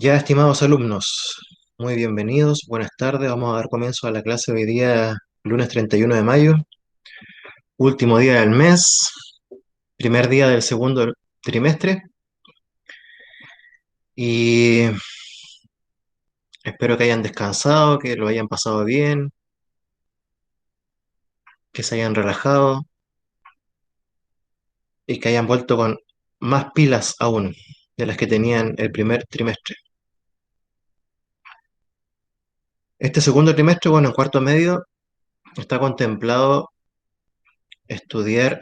Ya, estimados alumnos, muy bienvenidos, buenas tardes. Vamos a dar comienzo a la clase hoy día, lunes 31 de mayo, último día del mes, primer día del segundo trimestre. Y espero que hayan descansado, que lo hayan pasado bien, que se hayan relajado y que hayan vuelto con más pilas aún de las que tenían el primer trimestre. Este segundo trimestre, bueno, en cuarto medio, está contemplado estudiar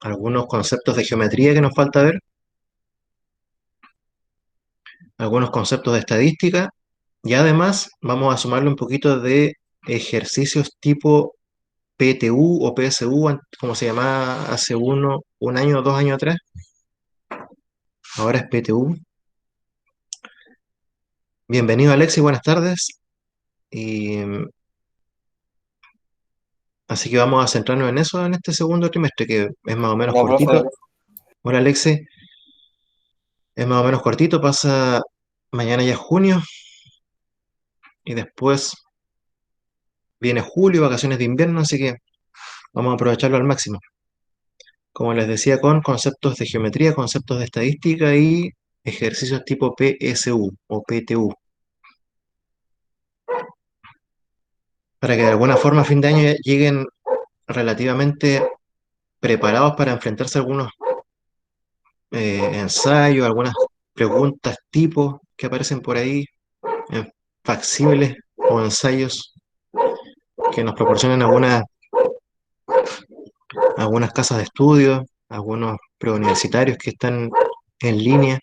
algunos conceptos de geometría que nos falta ver, algunos conceptos de estadística y además vamos a sumarle un poquito de ejercicios tipo PTU o PSU, como se llamaba hace un año o 2 años atrás. Ahora es PTU. Bienvenido, Alexi, buenas tardes. Y así que vamos a centrarnos en eso en este segundo trimestre, que es más o menos Hola, cortito. profe. Hola, Alexi, es más o menos cortito, pasa mañana ya es junio y después viene julio, vacaciones de invierno, así que vamos a aprovecharlo al máximo. Como les decía, con conceptos de geometría, conceptos de estadística y ejercicios tipo PSU o PTU, para que de alguna forma a fin de año ya lleguen relativamente preparados para enfrentarse a algunos ensayos, algunas preguntas tipo que aparecen por ahí, en facsímiles o ensayos que nos proporcionan algunas casas de estudio, algunos preuniversitarios que están en línea.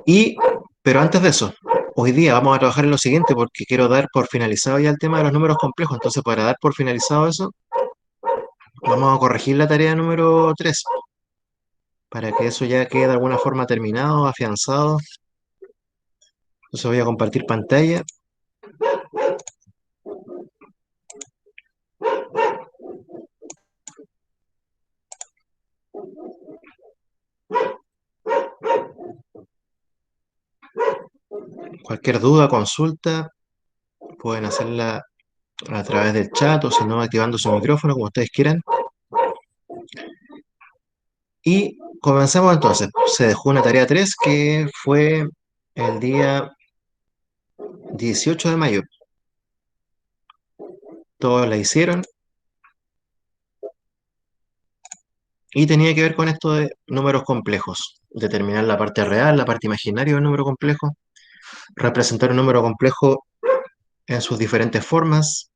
Y, pero antes de eso, hoy día vamos a trabajar en lo siguiente porque quiero dar por finalizado ya el tema de los números complejos. Entonces, para dar por finalizado eso, vamos a corregir la tarea número 3 para que eso ya quede de alguna forma terminado, afianzado. Entonces voy a compartir pantalla. Cualquier duda, consulta, pueden hacerla a través del chat o si no, activando su micrófono, como ustedes quieran. Y comenzamos entonces. Se dejó una tarea 3 que fue el día 18 de mayo. Todos la hicieron y tenía que ver con esto de números complejos. Determinar la parte real, la parte imaginaria del número complejo, representar un número complejo en sus diferentes formas,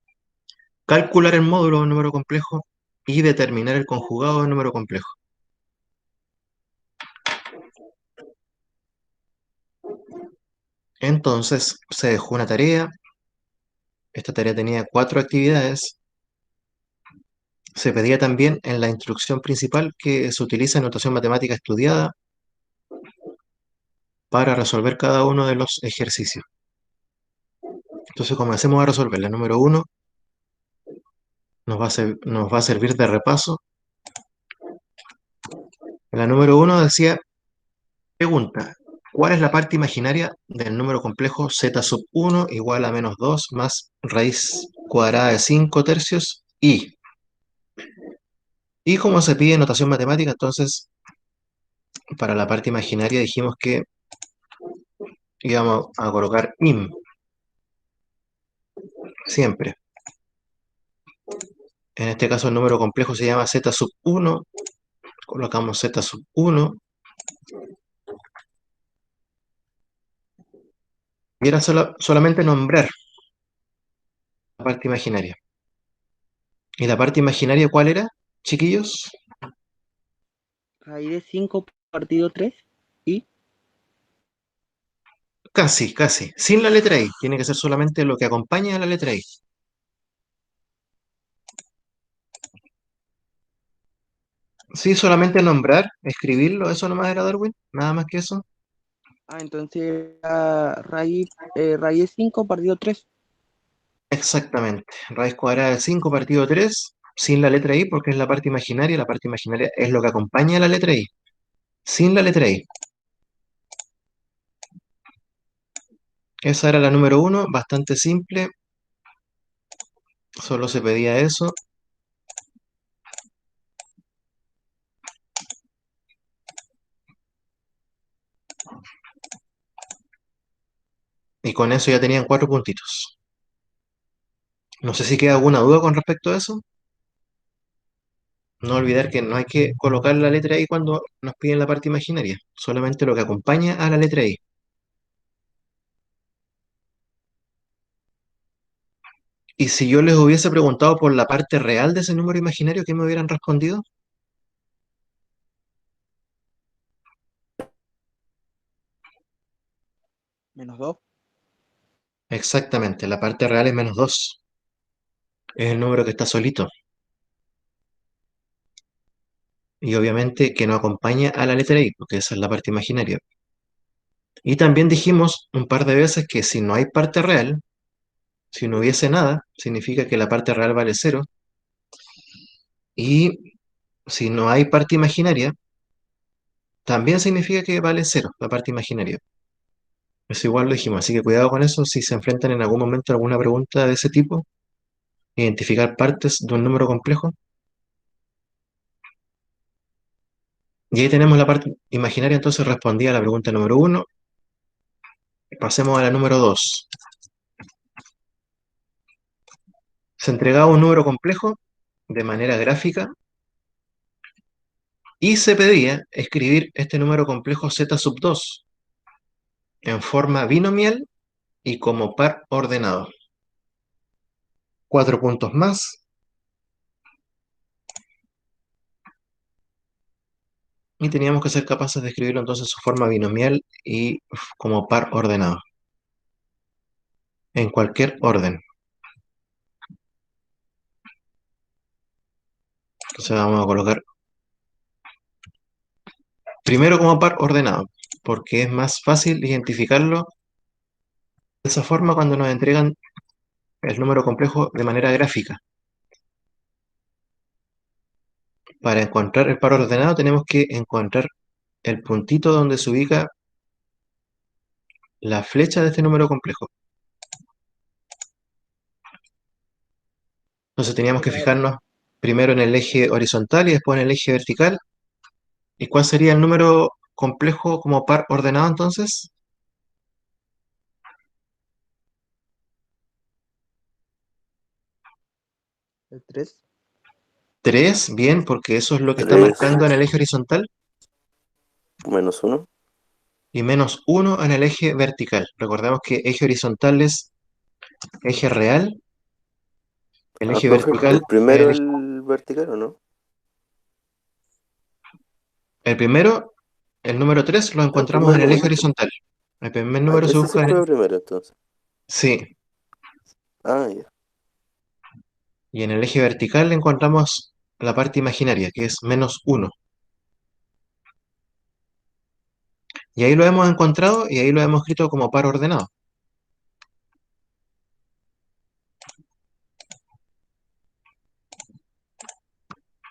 calcular el módulo de un número complejo y determinar el conjugado de un número complejo. Entonces se dejó una tarea. Esta tarea tenía 4 actividades. Se pedía también en la instrucción principal que se utilice notación matemática estudiada para resolver cada uno de los ejercicios. Entonces comencemos a resolver. La número uno nos va a servir de repaso. La número uno decía, pregunta, ¿cuál es la parte imaginaria del número complejo z sub 1 igual a menos 2 más raíz cuadrada de 5 tercios y? Y como se pide notación matemática, entonces para la parte imaginaria dijimos que íbamos a colocar im siempre. En este caso el número complejo se llama z sub 1, colocamos z sub 1 y era solamente nombrar la parte imaginaria. ¿Y la parte imaginaria cuál era, chiquillos? Raíz de 5 partido 3 y Casi, casi. Sin la letra I. Tiene que ser solamente lo que acompaña a la letra I. Sí, solamente nombrar, escribirlo, eso nomás era Darwin. Nada más que eso. entonces raíz de 5 partido 3. Exactamente. Raíz cuadrada de 5 partido 3 sin la letra I, porque es la parte imaginaria. La parte imaginaria es lo que acompaña a la letra I. Sin la letra I. Esa era la número uno, bastante simple, solo se pedía eso. Y con eso ya tenían 4 puntitos. No sé si queda alguna duda con respecto a eso. No olvidar que no hay que colocar la letra I cuando nos piden la parte imaginaria, solamente lo que acompaña a la letra I. Y si yo les hubiese preguntado por la parte real de ese número imaginario, ¿qué me hubieran respondido? -2. Exactamente, la parte real es -2. Es el número que está solito. Y obviamente que no acompaña a la letra I, porque esa es la parte imaginaria. Y también dijimos un par de veces que si no hay parte real, si no hubiese nada, significa que la parte real vale cero. Y si no hay parte imaginaria, también significa que vale cero la parte imaginaria. Eso igual lo dijimos, así que cuidado con eso si se enfrentan en algún momento a alguna pregunta de ese tipo, identificar partes de un número complejo. Y ahí tenemos la parte imaginaria, entonces respondía a la pregunta número uno. Pasemos a la número dos. Se entregaba un número complejo de manera gráfica y se pedía escribir este número complejo z sub 2 en forma binomial y como par ordenado. 4 puntos más y teníamos que ser capaces de escribirlo entonces en su forma binomial y como par ordenado, en cualquier orden. Entonces vamos a colocar primero como par ordenado, porque es más fácil identificarlo de esa forma cuando nos entregan el número complejo de manera gráfica. Para encontrar el par ordenado tenemos que encontrar el puntito donde se ubica la flecha de este número complejo. Entonces teníamos que Claro. fijarnos primero en el eje horizontal y después en el eje vertical. ¿Y cuál sería el número complejo como par ordenado entonces? El 3. 3, bien, porque eso es lo que está 3 marcando en el eje horizontal, menos uno. y -1 en el eje vertical. Recordemos que eje horizontal es eje real, el Ah, eje profe, vertical ¿el es primero el vertical o no? el primero, el número 3 lo El encontramos primer en el eje número. horizontal. El primer Ah, número se ese se busca en... escribe primero entonces. Sí, Ah, ya. y en el eje vertical encontramos la parte imaginaria, que es -1. Y ahí lo hemos encontrado y ahí lo hemos escrito como par ordenado.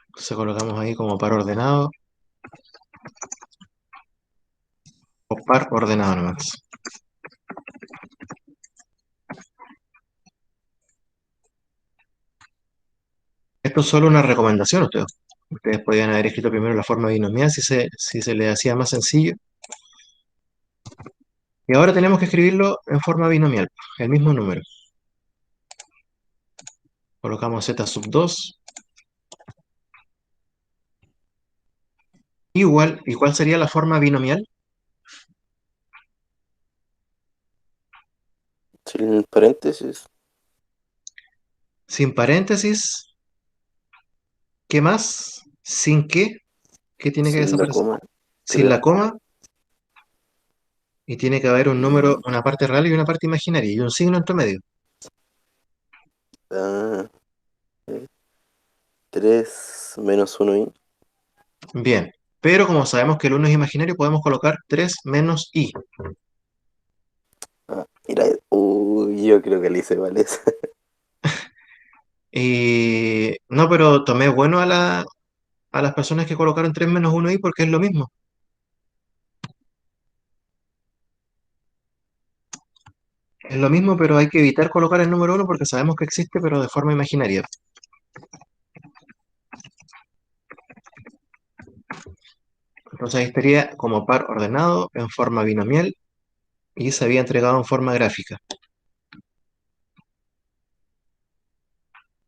Entonces colocamos ahí como par ordenado o par ordenado nomás. Esto es solo una recomendación, ustedes. Ustedes podían haber escrito primero la forma binomial si se les hacía más sencillo. Y ahora tenemos que escribirlo en forma binomial, el mismo número. Colocamos z sub 2 igual. ¿Y cuál sería la forma binomial? Sin paréntesis, Sin paréntesis, ¿qué más? ¿Sin qué? ¿Qué tiene que sin la desaparecer? coma, Sin la creo. coma, y tiene que haber un número, Y, una parte real y una parte imaginaria, y un signo entre medio. ah, 3 menos uno y. Bien, pero como sabemos que el uno es imaginario, podemos colocar 3 menos i. Ah, mira, uy, yo creo que le hice mal esa. Y no, pero tomé bueno a las personas que colocaron 3 menos uno i porque es lo mismo. Es lo mismo, pero hay que evitar colocar el número uno porque sabemos que existe, pero de forma imaginaria. Entonces ahí estaría como par ordenado en forma binomial y se había entregado en forma gráfica.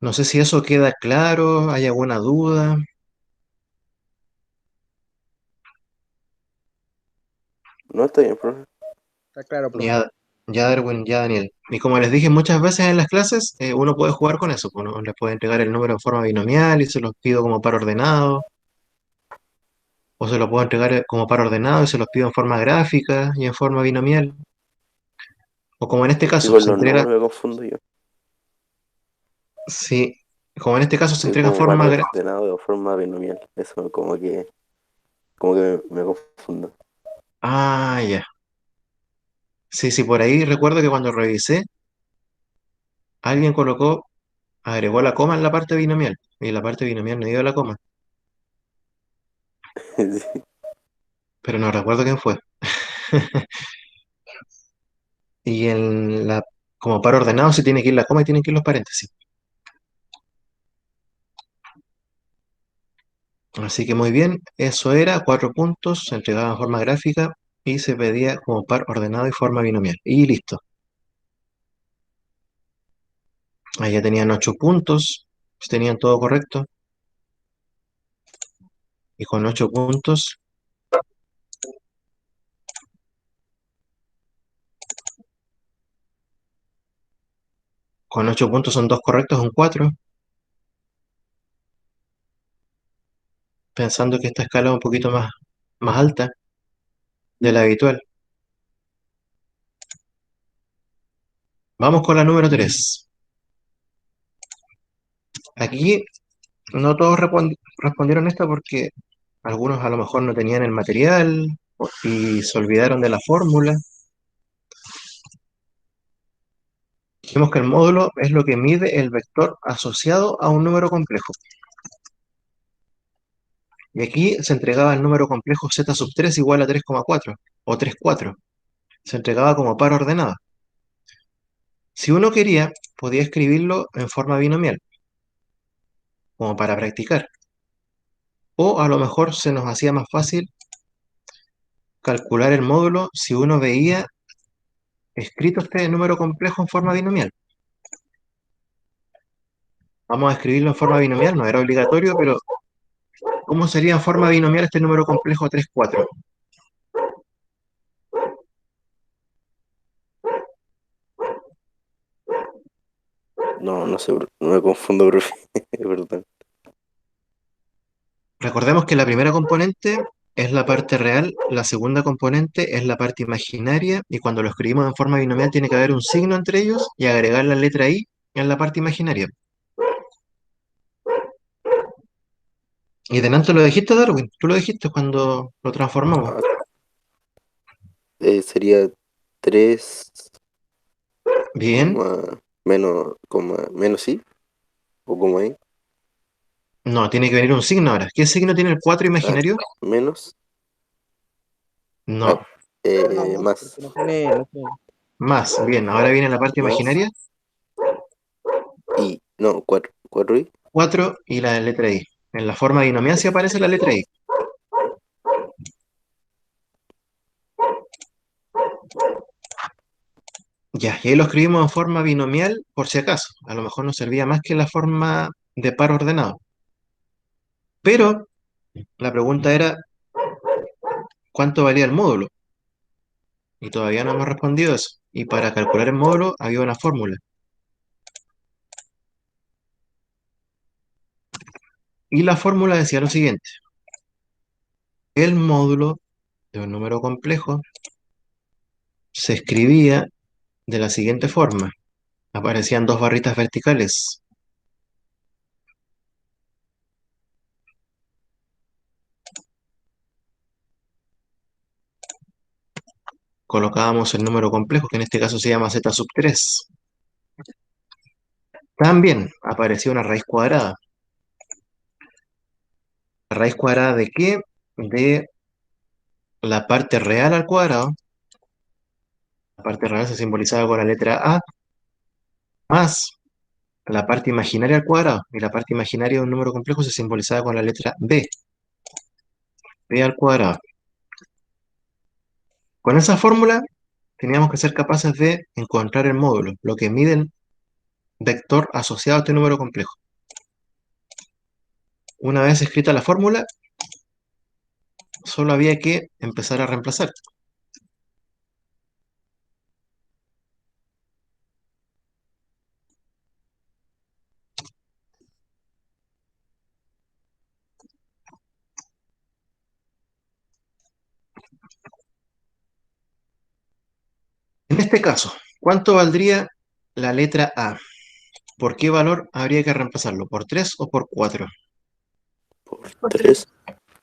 No sé si eso queda claro, hay alguna duda. No está bien, profe. Está claro, profe. Ya, ya Darwin, ya Daniel. Y como les dije muchas veces en las clases, uno puede jugar con eso. Uno les puede entregar el número en forma binomial y se los pido como par ordenado, o se los puedo entregar como par ordenado y se los pido en forma gráfica y en forma binomial. O como en este Es que caso, con se los entrega, números me confundo yo. sí, como en este caso se Y entrega en como para forma ordenado de forma binomial. Eso como que me confundo. Ah, ya. Sí, sí, por ahí recuerdo que cuando revisé, alguien colocó, agregó la coma en la parte binomial, y la parte binomial no iba la coma, Sí. pero no recuerdo quién fue. Y como par ordenado, se tiene que ir la coma y tienen que ir los paréntesis. Así que muy bien, eso era 4 puntos, se entregaba en forma gráfica y se pedía como par ordenado y forma binomial. Y listo. Ahí ya tenían 8 puntos, tenían todo correcto. Y con ocho puntos son dos correctos, un 4, pensando que esta escala es un poquito más alta de la habitual. Vamos con la número 3. Aquí no todos respondieron esta porque algunos a lo mejor no tenían el material y se olvidaron de la fórmula. Dijimos que el módulo es lo que mide el vector asociado a un número complejo. Y aquí se entregaba el número complejo z sub 3 igual a 3,4 o 3,4. Se entregaba como par ordenada. Si uno quería, podía escribirlo en forma binomial, como para practicar. O a lo mejor se nos hacía más fácil calcular el módulo si uno veía escrito este número complejo en forma binomial. Vamos a escribirlo en forma binomial, no era obligatorio, pero ¿cómo sería en forma binomial este número complejo 3, 4? No, no sé, no me confundo, profe. Perdón. Recordemos que la primera componente es la parte real, la segunda componente es la parte imaginaria, y cuando lo escribimos en forma binomial tiene que haber un signo entre ellos y agregar la letra I en la parte imaginaria. Y delante lo dijiste, Darwin, tú lo dijiste cuando lo transformamos. Ah, sería 3 Bien, menos i o como ahí. no, tiene que venir un signo ahora. ¿Qué signo tiene el 4 Ah, imaginario? menos. Ah, No, No, más, más. porque no tiene. más. Bien, ahora viene la parte Más. imaginaria, Y. No, 4 i. 4 y la letra I. En la forma binomial sí aparece la letra I. Ya, y ahí lo escribimos en forma binomial por si acaso. A lo mejor nos servía más que la forma de par ordenado. Pero la pregunta era, ¿cuánto valía el módulo? Y todavía no hemos respondido eso. Y para calcular el módulo había una fórmula. Y la fórmula decía lo siguiente. El módulo de un número complejo se escribía de la siguiente forma. Aparecían dos barritas verticales. Colocábamos el número complejo, que en este caso se llama z sub 3. También aparecía una raíz cuadrada. ¿La raíz cuadrada de qué? De la parte real al cuadrado, La parte real se simbolizaba con la letra A, más la parte imaginaria al cuadrado. Y la parte imaginaria de un número complejo se simbolizaba con la letra B, B al cuadrado. Con esa fórmula teníamos que ser capaces de encontrar el módulo, lo que mide el vector asociado a este número complejo. Una vez escrita la fórmula, solo había que empezar a reemplazar. En este caso, ¿cuánto valdría la letra A? ¿Por qué valor habría que reemplazarlo? ¿Por 3 o por 4? Por Por 3.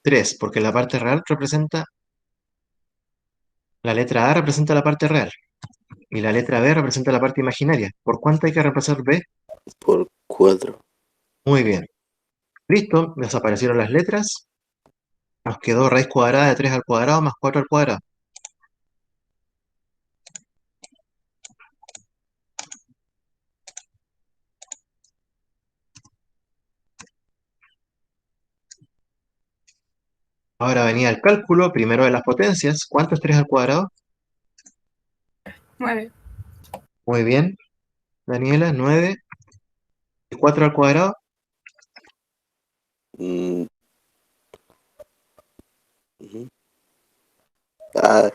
3, porque la parte real representa, la letra A representa la parte real y la letra B representa la parte imaginaria. ¿Por cuánto hay que reemplazar B? Por 4. Muy bien. Listo, desaparecieron las letras. Nos quedó raíz cuadrada de 3 al cuadrado más 4 al cuadrado. Ahora venía el cálculo, primero de las potencias. ¿Cuánto es 3 al cuadrado? 9. Muy bien, Daniela, 9. ¿Y 4 al cuadrado? Mm, ujú. Ah,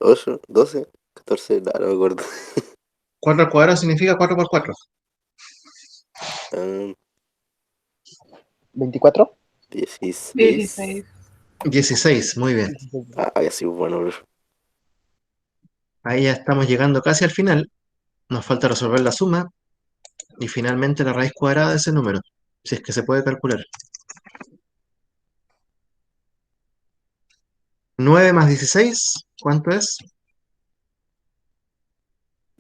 8, 12, 14, no, no me acuerdo. 4 al cuadrado significa 4 por 4. Ah, 24. 16. 16. 16, muy bien. 16. Ah, ya sí, bueno, bro. Ahí ya estamos llegando casi al final. Nos falta resolver la suma y finalmente la raíz cuadrada de ese número, si es que se puede calcular. 9 más 16, ¿cuánto es?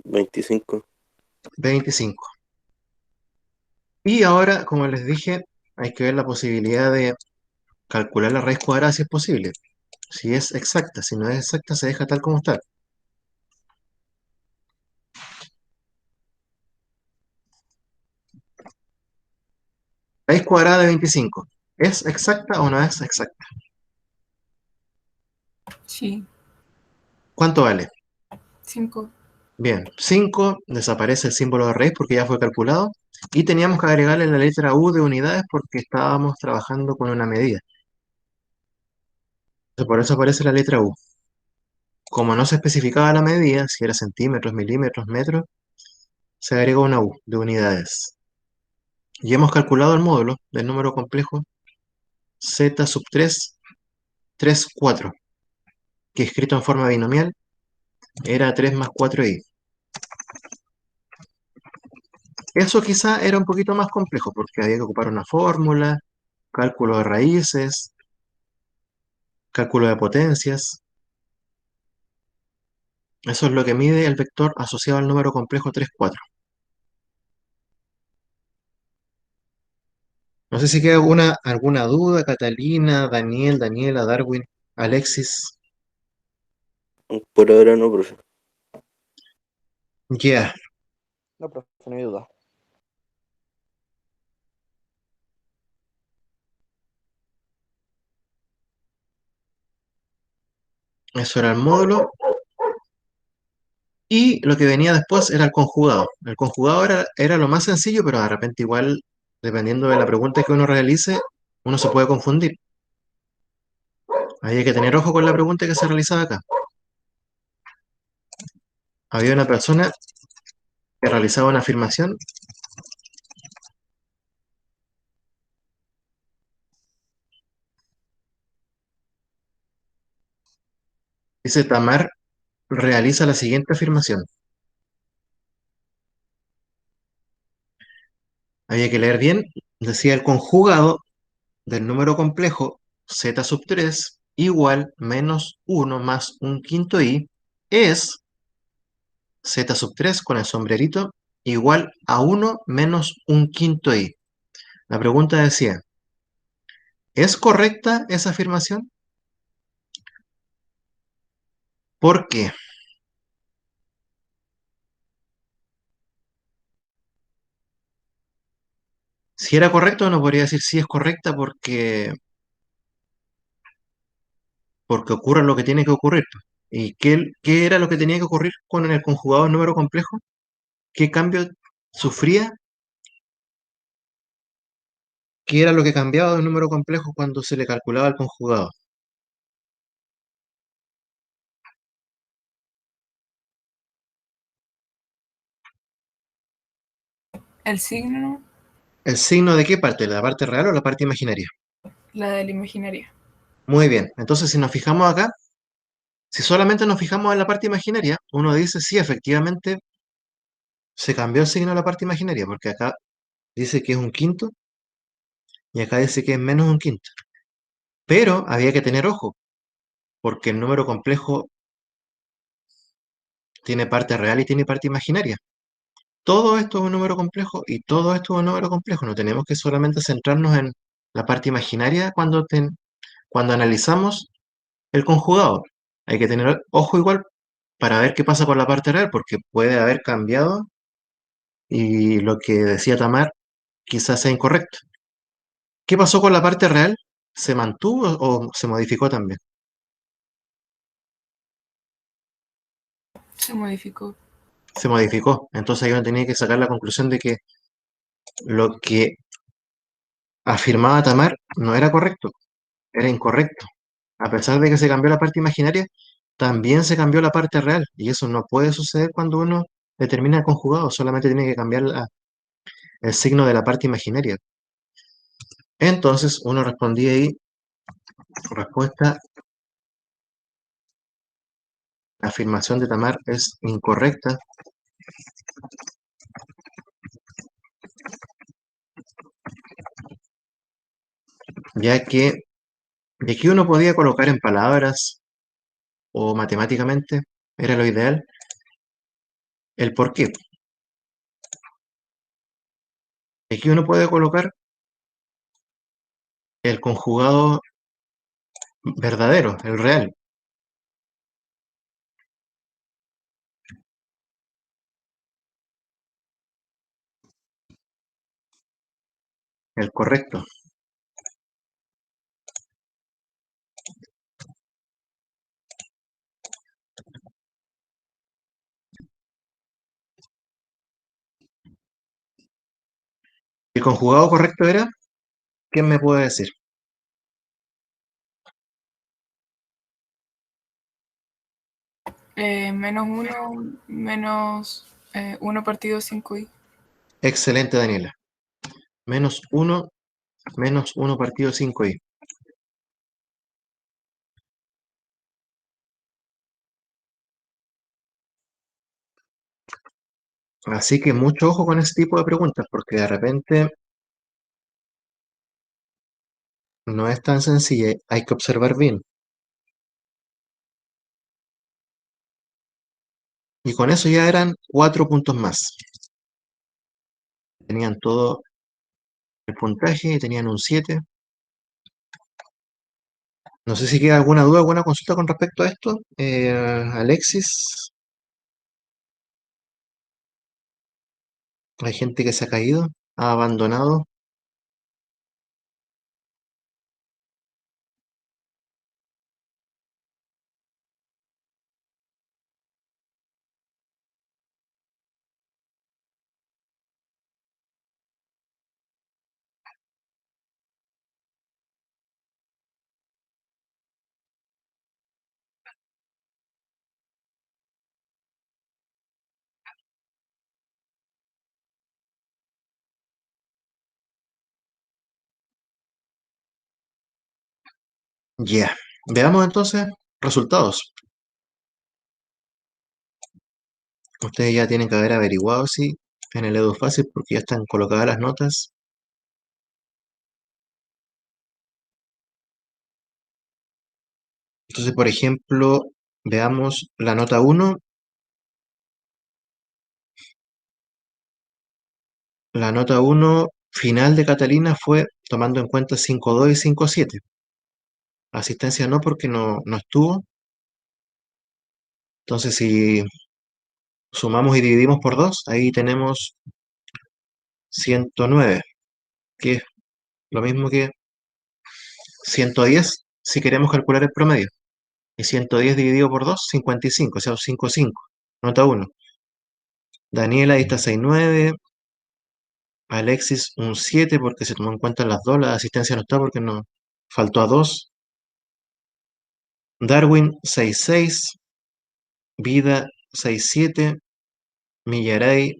25. 25. Y ahora, como les dije, hay que ver la posibilidad de calcular la raíz cuadrada si es posible. Si es exacta, si no es exacta, se deja tal como está. Raíz cuadrada de 25. ¿Es exacta o no es exacta? Sí. ¿Cuánto vale? 5. Bien, 5, desaparece el símbolo de raíz porque ya fue calculado. Y teníamos que agregarle la letra U de unidades porque estábamos trabajando con una medida. Entonces, por eso aparece la letra U. Como no se especificaba la medida, si era centímetros, milímetros, metros, se agregó una U de unidades. Y hemos calculado el módulo del número complejo z sub 3, 3, 4, que escrito en forma binomial era 3 más 4i. Eso quizá era un poquito más complejo porque había que ocupar una fórmula, cálculo de raíces, cálculo de potencias. Eso es lo que mide el vector asociado al número complejo 3, 4. No sé si queda alguna duda, Catalina, Daniel, Daniela, Darwin, Alexis. Por ahora no, profe. Ya, No, profe, no hay duda. eso era el módulo. Y lo que venía después era el conjugado. El conjugado era lo más sencillo, pero de repente igual, dependiendo de la pregunta que uno realice, uno se puede confundir. Había que tener ojo con la pregunta que se realizaba acá. Había una persona que realizaba una afirmación. Dice, Tamar realiza la siguiente afirmación. Había que leer bien. Decía el conjugado del número complejo z sub 3 igual menos 1 más un quinto i es z sub 3 con el sombrerito igual a 1 menos un quinto i. La pregunta decía, ¿es correcta esa afirmación? ¿Por qué? Si era correcto, uno podría decir sí es correcta porque ocurre lo que tiene que ocurrir, pues. ¿Y qué era lo que tenía que ocurrir con el conjugado número complejo? ¿Qué cambio sufría? ¿Qué era lo que cambiaba de un número complejo cuando se le calculaba el conjugado? El signo, ¿El signo de qué parte? ¿La parte real o la parte imaginaria? la de la imaginaria. Muy bien. Entonces, si nos fijamos acá, si solamente nos fijamos en la parte imaginaria, uno dice sí, efectivamente se cambió el signo de la parte imaginaria, porque acá dice que es un quinto y acá dice que es menos un quinto. Pero había que tener ojo, porque el número complejo tiene parte real y tiene parte imaginaria. Todo esto es un número complejo y todo esto es un número complejo. No tenemos que solamente centrarnos en la parte imaginaria cuando analizamos el conjugado. Hay que tener ojo igual para ver qué pasa con la parte real, porque puede haber cambiado y lo que decía Tamar quizás sea incorrecto. ¿Qué pasó con la parte real? ¿Se mantuvo o se modificó también? Se modificó. Se modificó. Entonces ahí uno tenía que sacar la conclusión de que lo que afirmaba Tamar no era correcto, era incorrecto. A pesar de que se cambió la parte imaginaria, también se cambió la parte real. Y eso no puede suceder cuando uno determina el conjugado, solamente tiene que cambiar el signo de la parte imaginaria. Entonces uno respondía ahí, respuesta, la afirmación de Tamar es incorrecta, ya que de aquí uno podía colocar en palabras o matemáticamente, era lo ideal, el por qué. Aquí uno puede colocar el conjugado verdadero, el real, el correcto. ¿El conjugado correcto era? ¿Quién me puede decir? Menos uno, menos uno partido 5i. Excelente, Daniela. Menos uno partido 5i. Así que mucho ojo con ese tipo de preguntas, porque de repente no es tan sencilla, hay que observar bien. Y con eso ya eran 4 puntos más. Tenían todo el puntaje y tenían un 7. No sé si queda alguna duda, alguna consulta con respecto a esto. Alexis, hay gente que se ha caído, ha abandonado. Ya. Veamos entonces resultados. Ustedes ya tienen que haber averiguado si en el EduFácil, porque ya están colocadas las notas. Entonces, por ejemplo, veamos la nota 1. La nota 1 final de Catalina fue tomando en cuenta 5.2 y 5.7. Asistencia no porque no estuvo. Entonces, si sumamos y dividimos por 2, ahí tenemos 109. que es lo mismo que 110 si queremos calcular el promedio. Y 110 dividido por 2, 55, o sea, 5,5. Nota 1. Daniela ahí está 6,9. Alexis un 7 porque se tomó en cuenta las dos. La asistencia no está porque no faltó a 2. Darwin 6,6. Vida 6,7. Millaray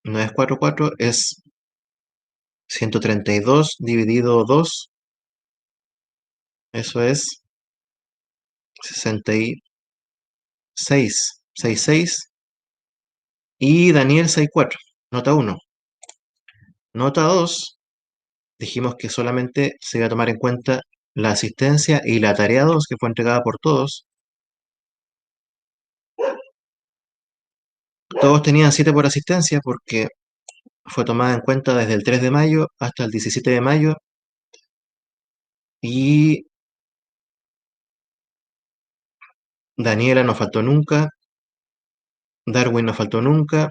no es 4,4, es 132 dividido 2. Eso es 66. 6,6. Y Daniel 6,4. Nota 1. Nota 2. Dijimos que solamente se iba a tomar en cuenta la asistencia y la tarea 2 que fue entregada por todos. Todos tenían 7 por asistencia porque fue tomada en cuenta desde el 3 de mayo hasta el 17 de mayo. Y Daniela no faltó nunca. Darwin no faltó nunca.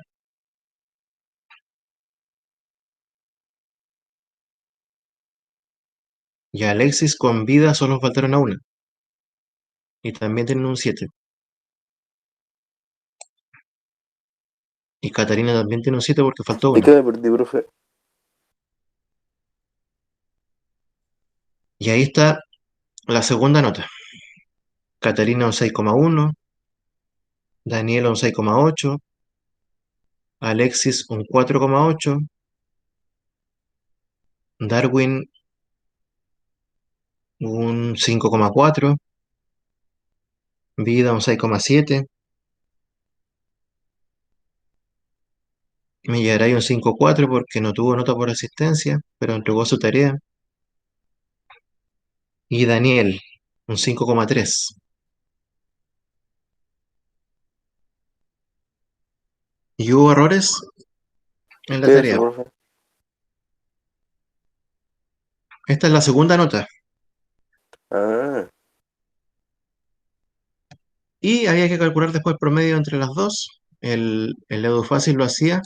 Y Alexis con vida solo faltaron a una. Y también tienen un 7. Y Catarina también tiene un 7 porque faltó ¿De una. qué me perdí, profe? Y ahí está la segunda nota. Catarina un 6,1. Daniela un 6,8. Alexis un 4,8. Darwin un 5,4. Vida un 6,7. Millaray un 5,4 porque no tuvo nota por asistencia, pero entregó su tarea. Y Daniel un 5,3. Y hubo errores en la ¿Qué es eso, tarea. profe? Esta es la segunda nota. Ah, Y había que calcular después el promedio entre las dos. El Edu Fácil lo hacía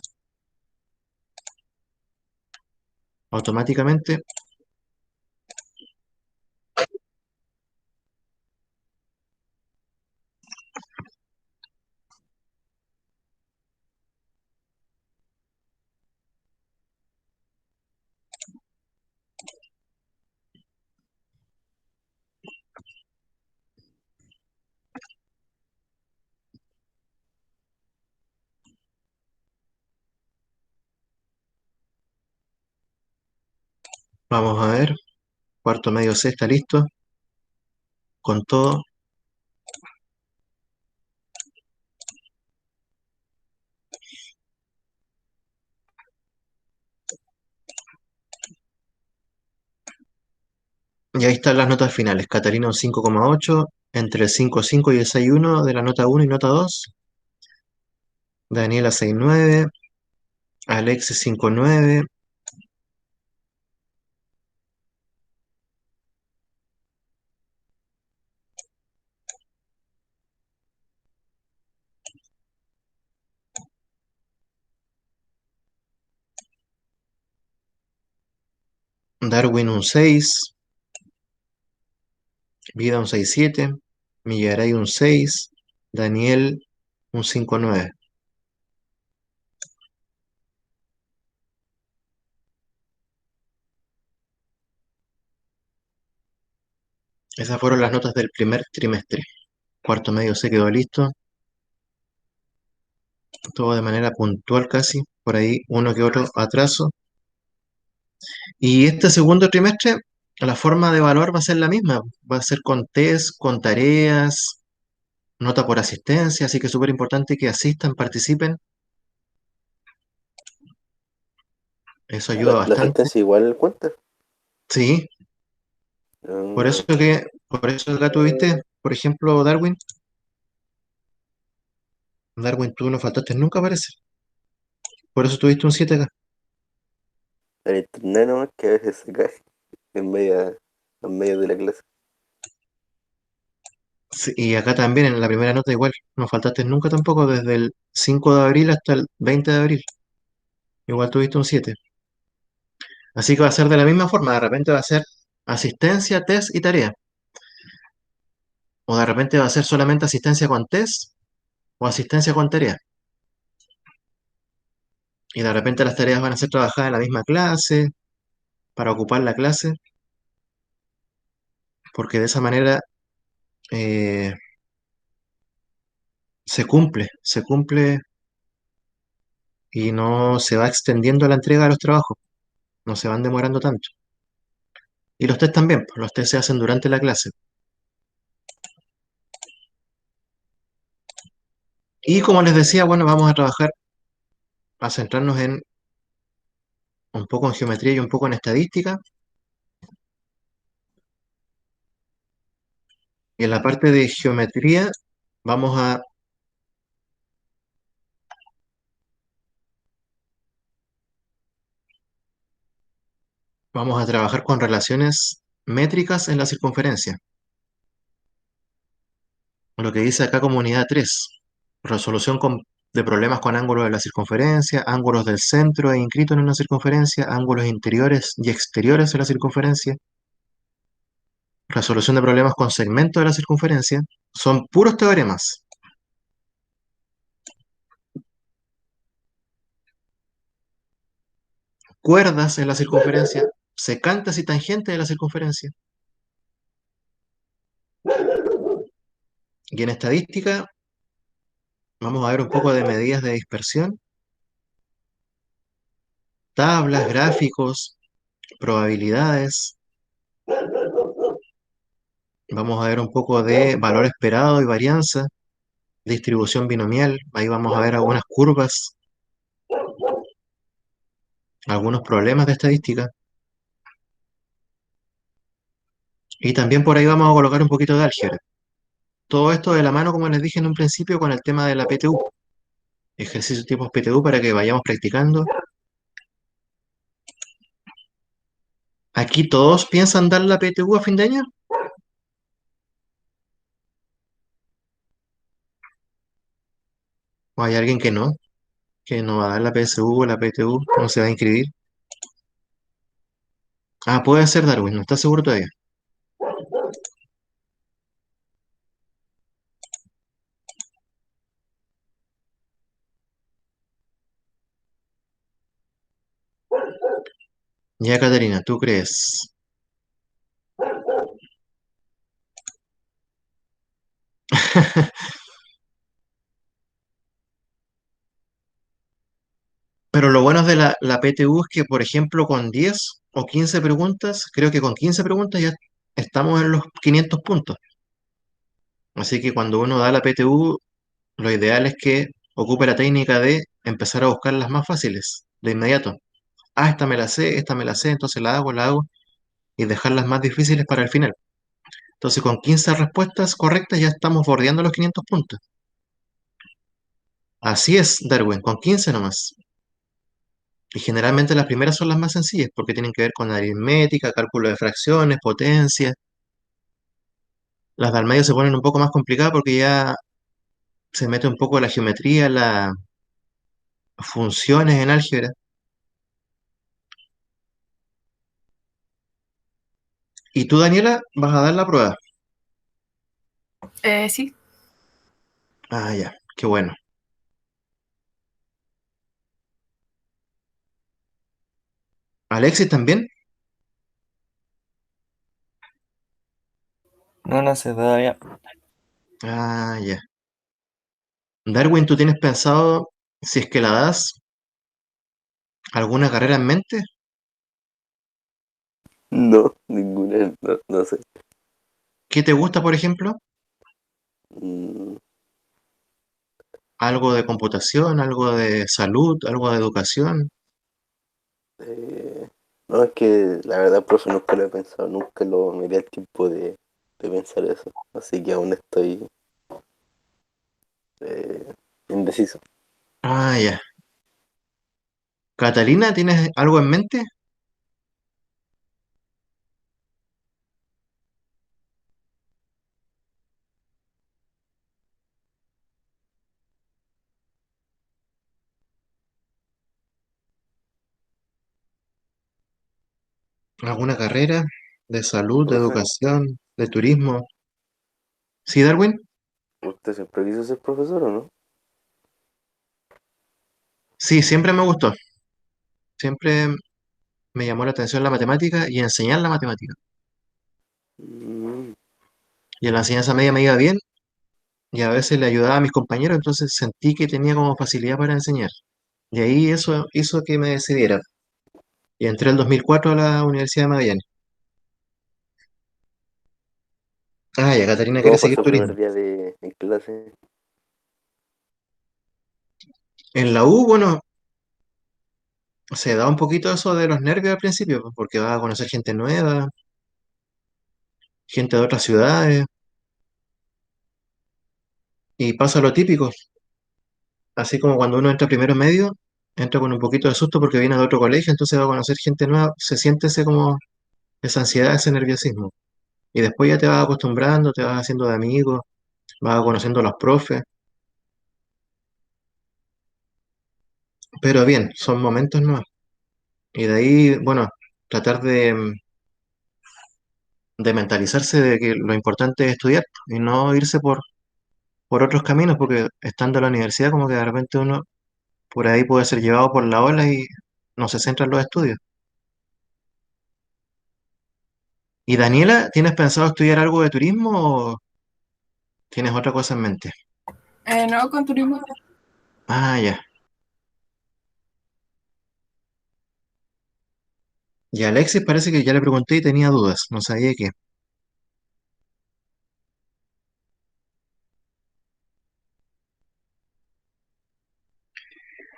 automáticamente. Vamos a ver. Cuarto medio C está listo. Con todo. Y ahí están las notas finales. Catalina un 5,8. Entre el 5,5 y el 6,1 de la nota 1 y nota 2. Daniela 6,9. Alexis 5,9. Darwin un 6. Vida un 6,7. Millaray un 6. Daniel un 5,9. Esas fueron las notas del primer trimestre. Cuarto medio se quedó listo. Todo de manera puntual casi. Por ahí uno que otro atraso. Y este segundo trimestre, la forma de evaluar va a ser la misma. Va a ser con test, con tareas, nota por asistencia. Así que es súper importante que asistan, participen. Eso ayuda la bastante. asistencia igual cuenta. Sí, Ah, por eso acá tuviste, por ejemplo, Darwin. Darwin, tú no faltaste nunca, parece. Por eso tuviste un 7 acá. el internet nomás que a veces se cae en medio de la clase. Sí, y acá también en la primera nota igual, no faltaste nunca tampoco desde el 5 de abril hasta el 20 de abril. Igual tuviste un 7. Así que va a ser de la misma forma, de repente va a ser asistencia, test y tarea. O de repente va a ser solamente asistencia con test o asistencia con tarea. Y de repente las tareas van a ser trabajadas en la misma clase, para ocupar la clase, porque de esa manera eh, se cumple y no se va extendiendo la entrega de los trabajos, no se van demorando tanto. Y los test también, pues, los test se hacen durante la clase. Y como les decía, bueno, vamos a trabajar, a centrarnos en un poco en geometría y un poco en estadística. Y en la parte de geometría vamos a, vamos a trabajar con relaciones métricas en la circunferencia. Lo que dice acá como unidad 3, resolución de problemas con ángulos de la circunferencia, ángulos del centro e inscritos en una circunferencia, ángulos interiores y exteriores de la circunferencia, resolución de problemas con segmentos de la circunferencia, son puros teoremas. Cuerdas en la circunferencia, secantes y tangentes de la circunferencia. Y en estadística vamos a ver un poco de medidas de dispersión, tablas, gráficos, probabilidades. Vamos a ver un poco de valor esperado y varianza, distribución binomial. Ahí vamos a ver algunas curvas, algunos problemas de estadística. Y también por ahí vamos a colocar un poquito de álgebra. Todo esto de la mano, como les dije en un principio, con el tema de la PTU. Ejercicios tipos PTU para que vayamos practicando. ¿Aquí todos piensan dar la PTU a fin de año? ¿O hay alguien que no va a dar la PSU o la PTU, no se va a inscribir? Ah, puede ser Darwin, no está seguro todavía. Ya, Caterina, ¿tú crees? Pero lo bueno de la PTU es que, por ejemplo, con 10 o 15 preguntas, creo que con 15 preguntas ya estamos en los 500 puntos. Así que cuando uno da la PTU, lo ideal es que ocupe la técnica de empezar a buscar las más fáciles, de inmediato. Ah, esta me la sé, entonces la hago, y dejar las más difíciles para el final. Entonces, con 15 respuestas correctas ya estamos bordeando los 500 puntos. Así es, Darwin, con 15 nomás. Y generalmente las primeras son las más sencillas porque tienen que ver con aritmética, cálculo de fracciones, potencia. Las del medio se ponen un poco más complicadas porque ya se mete un poco la geometría, las funciones en álgebra. Y tú, Daniela, vas a dar la prueba. Sí. Ah, ya, qué bueno. ¿Alexis también? No, no sé todavía. Ah, ya. Darwin, ¿tú tienes pensado, si es que la das, alguna carrera en mente? No, ninguna, no, no sé. ¿Qué te gusta, por ejemplo? Mm, ¿Algo de computación, algo de salud, algo de educación? no, es que la verdad, profe, nunca lo he pensado, nunca me di el tiempo de pensar eso. Así que aún estoy eh, indeciso. Ah, ya. Catalina, ¿tienes algo en mente? ¿Alguna carrera de salud, de Profe, educación, de turismo? ¿Sí, Darwin? ¿usted siempre quiso ser profesor o no? Sí, siempre me gustó. Siempre me llamó la atención la matemática y enseñar la matemática. Mm, Y en la enseñanza media me iba bien y a veces le ayudaba a mis compañeros, entonces sentí que tenía como facilidad para enseñar. Y ahí eso hizo que me decidiera. Y entré en 2004 a la Universidad de Magallanes. Ah, ya ¿Y Catarina quiere cómo fue seguir su turismo. primer día en clase? En la U, bueno, se da un poquito eso de los nervios al principio, pues, porque vas a conocer gente nueva, gente de otras ciudades, y pasa lo típico. Así como cuando uno entra primero medio, entra con un poquito de susto porque viene de otro colegio, entonces va a conocer gente nueva, se siente ese como esa ansiedad, ese nerviosismo. Y después ya te vas acostumbrando, te vas haciendo de amigos, vas conociendo a los profes, pero bien, son momentos nuevos. Y de ahí, bueno, tratar de mentalizarse de que lo importante es estudiar y no irse por otros caminos, porque estando en la universidad como que de repente uno por ahí puede ser llevado por la ola y no se centra en los estudios. ¿Y Daniela, tienes pensado estudiar algo de turismo o tienes otra cosa en mente? No, con turismo. Ah, ya. Y a Alexis parece que ya le pregunté y tenía dudas, no sabía qué.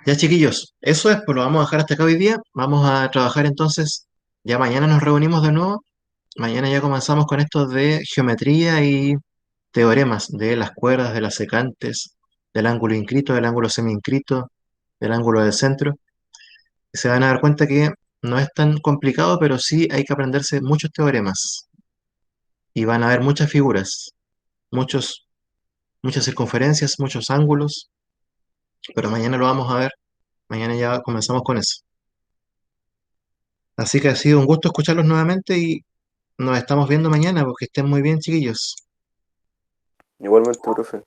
Ya chiquillos, eso es, pues lo vamos a dejar hasta acá hoy día. Vamos a trabajar entonces, ya mañana nos reunimos de nuevo. Mañana ya comenzamos con esto de geometría y teoremas de las cuerdas, de las secantes, del ángulo inscrito, del ángulo semi-inscrito, del ángulo del centro. Y se van a dar cuenta que no es tan complicado, pero sí hay que aprenderse muchos teoremas. Y van a haber muchas figuras, muchos, muchas circunferencias, muchos ángulos, pero mañana lo vamos a ver. Mañana ya comenzamos con eso. Así que ha sido un gusto escucharlos nuevamente y nos estamos viendo mañana, porque estén muy bien, chiquillos. Igualmente, profe.